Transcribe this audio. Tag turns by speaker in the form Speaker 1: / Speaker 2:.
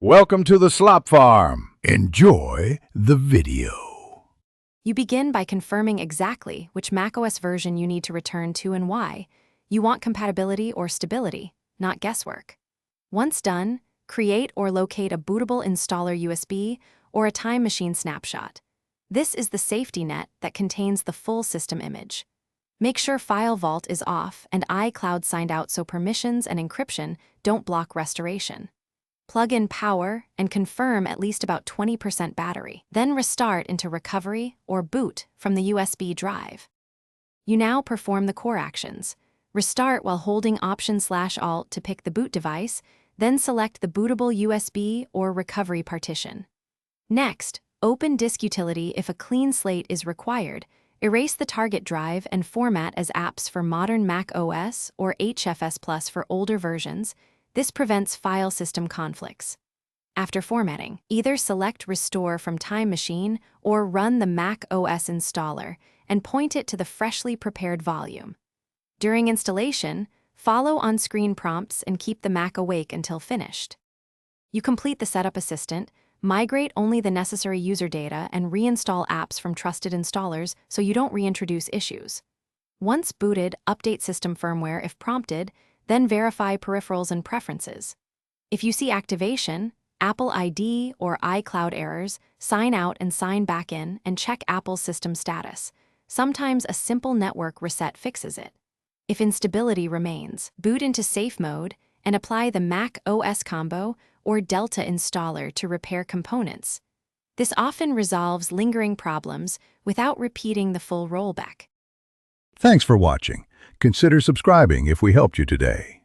Speaker 1: Welcome to the Slop Farm. Enjoy the video.
Speaker 2: You begin by confirming exactly which macOS version you need to return to and why. You want compatibility or stability, not guesswork. Once done, create or locate a bootable installer USB or a time machine snapshot. This is the safety net that contains the full system image. Make sure File Vault is off and iCloud signed out so permissions and encryption don't block restoration. Plug in power and confirm at least about 20% battery. Then restart into recovery or boot from the USB drive. You now perform the core actions. Restart while holding Option/Alt to pick the boot device, then select the bootable USB or recovery partition. Next, open Disk Utility if a clean slate is required. Erase the target drive and format as apps for modern Mac OS or HFS Plus for older versions. This prevents file system conflicts. After formatting, either select Restore from Time Machine or run the Mac OS installer and point it to the freshly prepared volume. During installation, follow on-screen prompts and keep the Mac awake until finished. You complete the Setup Assistant, migrate only the necessary user data, and reinstall apps from trusted installers so you don't reintroduce issues. Once booted, update system firmware if prompted, then verify peripherals and preferences. If you see activation, Apple ID or iCloud errors, sign out and sign back in and check Apple's system status. Sometimes a simple network reset fixes it. If instability remains, boot into safe mode and apply the Mac OS Combo or Delta installer to repair components. This often resolves lingering problems without repeating the full rollback.
Speaker 1: Thanks for watching. Consider subscribing if we helped you today.